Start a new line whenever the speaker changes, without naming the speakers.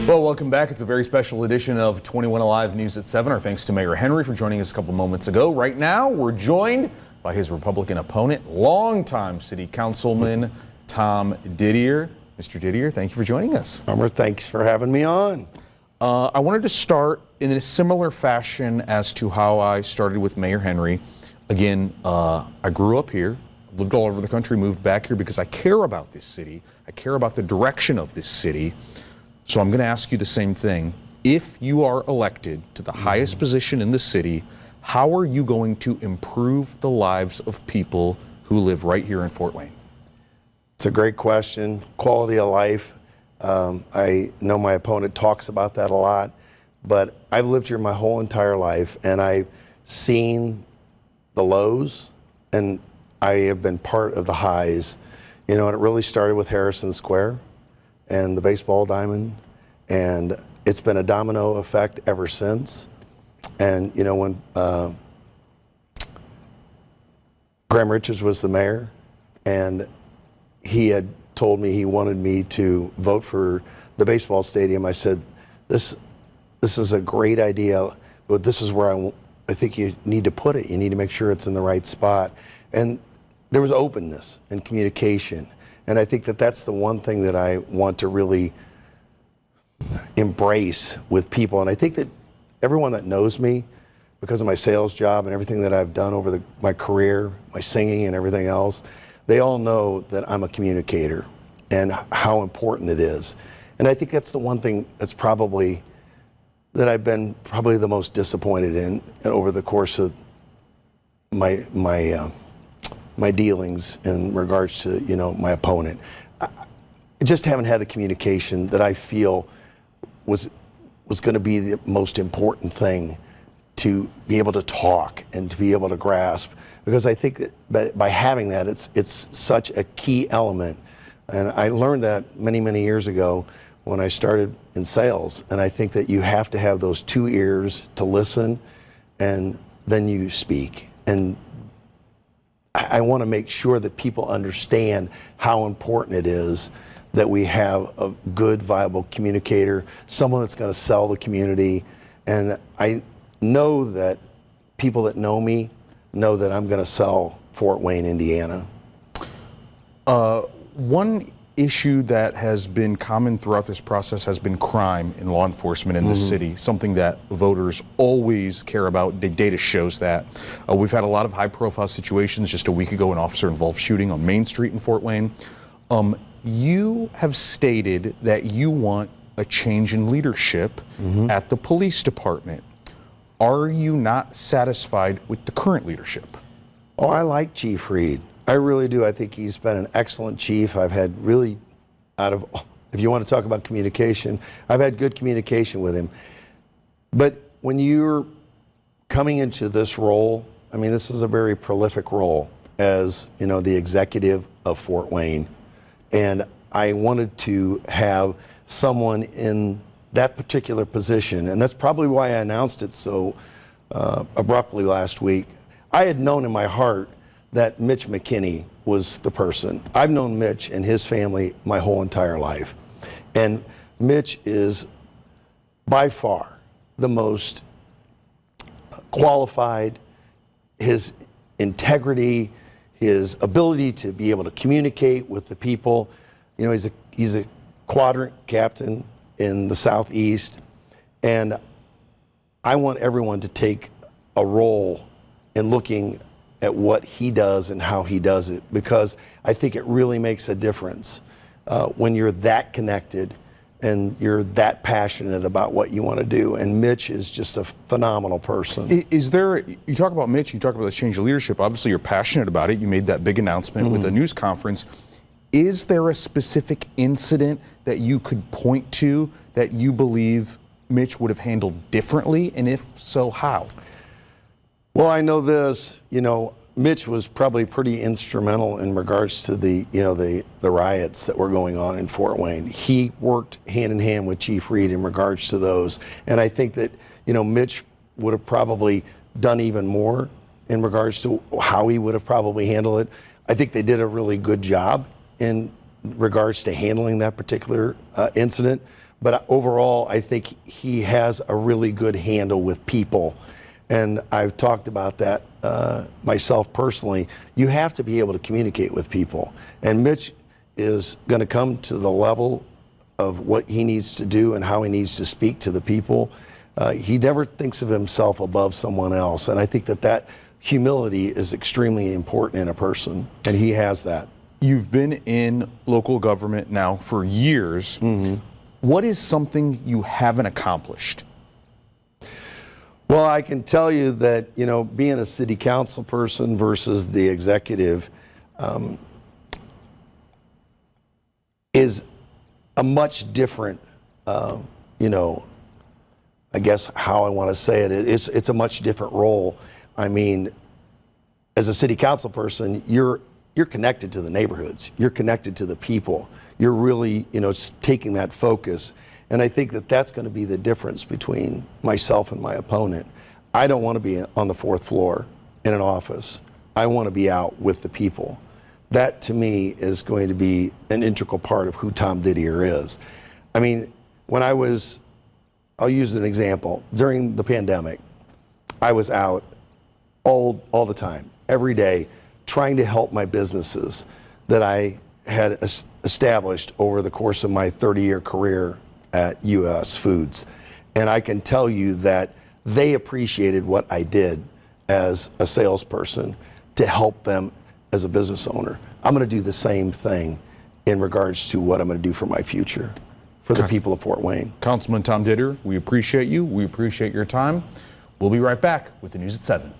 Well, welcome back. It's a very special edition of 21 Alive News at 7. Our thanks to Mayor Henry for joining us a couple moments ago. Right now, we're joined by his Republican opponent, longtime City Councilman Tom Didier. Mr. Didier, thank you for joining us.
Homer, thanks for having me on.
I wanted to start in a similar fashion as to how I started with Mayor Henry. Again, I grew up here, lived all over the country, moved back here because I care about this city. I care about the direction of this city. So I'm going to ask you the same thing. If you are elected to the highest position in the city, how are you going to improve the lives of people who live right here in Fort Wayne?
It's a great question. Quality of life. I know my opponent talks about that a lot, but I've lived here my whole entire life, and I've seen the lows, and I have been part of the highs. You know, and it really started with Harrison Square and the baseball diamond, and it's been a domino effect ever since. And you know, when Graham Richards was the mayor, and he had told me he wanted me to vote for the baseball stadium, I said, this is a great idea, but this is where I think you need to put it. You need to make sure it's in the right spot. And there was openness and communication. And I think that that's the one thing that I want to really embrace with people. And I think that everyone that knows me, because of my sales job and everything that I've done over my career, my singing and everything else, they all know that I'm a communicator and how important it is. And I think that's the one thing that's probably, that I've been probably the most disappointed in over the course of my dealings in regards to, you know, my opponent. I just haven't had the communication that I feel was going to be the most important thing, to be able to talk and to be able to grasp, because I think that by having that, it's such a key element. And I learned that many, many years ago when I started in sales. And I think that you have to have those two ears to listen, and then you speak. And I want to make sure that people understand how important it is that we have a good, viable communicator, someone that's going to sell the community. And I know that people that know me know that I'm going to sell Fort Wayne, Indiana.
One issue that has been common throughout this process has been crime in law enforcement in the city, something that voters always care about. The data shows that. We've had a lot of high-profile situations. Just a week ago, an officer-involved shooting on Main Street in Fort Wayne. You have stated that you want a change in leadership at the police department. Are you not satisfied with the current leadership?
Oh, I like Chief Reed. I really do. I think he's been an excellent chief. I've had really, if you want to talk about communication, I've had good communication with him. But when you're coming into this role, I mean, this is a very prolific role as, you know, the executive of Fort Wayne. And I wanted to have someone in that particular position. And that's probably why I announced it so abruptly last week. I had known in my heart that Mitch McKinney was the person. I've known Mitch and his family my whole entire life. And Mitch is by far the most qualified. His integrity, his ability to be able to communicate with the people. You know, he's a quadrant captain in the Southeast. And I want everyone to take a role in looking at what he does and how he does it, because I think it really makes a difference when you're that connected and you're that passionate about what you want to do. And Mitch is just a phenomenal person.
Is there, you talk about Mitch, you talk about this change of leadership, obviously you're passionate about it. You made that big announcement with a news conference. Is there a specific incident that you could point to that you believe Mitch would have handled differently? And if so, how?
Well, I know this, you know, Mitch was probably pretty instrumental in regards to the riots that were going on in Fort Wayne. He worked hand in hand with Chief Reed in regards to those. And I think that, you know, Mitch would have probably done even more in regards to how he would have probably handled it. I think they did a really good job in regards to handling that particular incident. But overall, I think he has a really good handle with people. And I've talked about that myself personally. You have to be able to communicate with people. And Mitch is going to come to the level of what he needs to do and how he needs to speak to the people. He never thinks of himself above someone else. And I think that humility is extremely important in a person, and he has that.
You've been in local government now for years. Mm-hmm. What is something you haven't accomplished?
Well, I can tell you that, you know, being a city council person versus the executive is a much different, you know, I guess how I want to say it is, it's a much different role. I mean, as a city council person, you're connected to the neighborhoods, you're connected to the people, you're really, you know, taking that focus. And I think that that's going to be the difference between myself and my opponent. I don't want to be on the fourth floor in an office. I want to be out with the people. That to me is going to be an integral part of who Tom Didier is. I mean, when I'll use an example. During the pandemic, I was out all the time, every day, trying to help my businesses that I had established over the course of my 30-year career at US Foods. And I can tell you that they appreciated what I did as a salesperson to help them as a business owner. I'm going to do the same thing in regards to what I'm going to do for my future, for the people of Fort Wayne.
Councilman Tom Didier, we appreciate you. We appreciate your time. We'll be right back with the news at 7.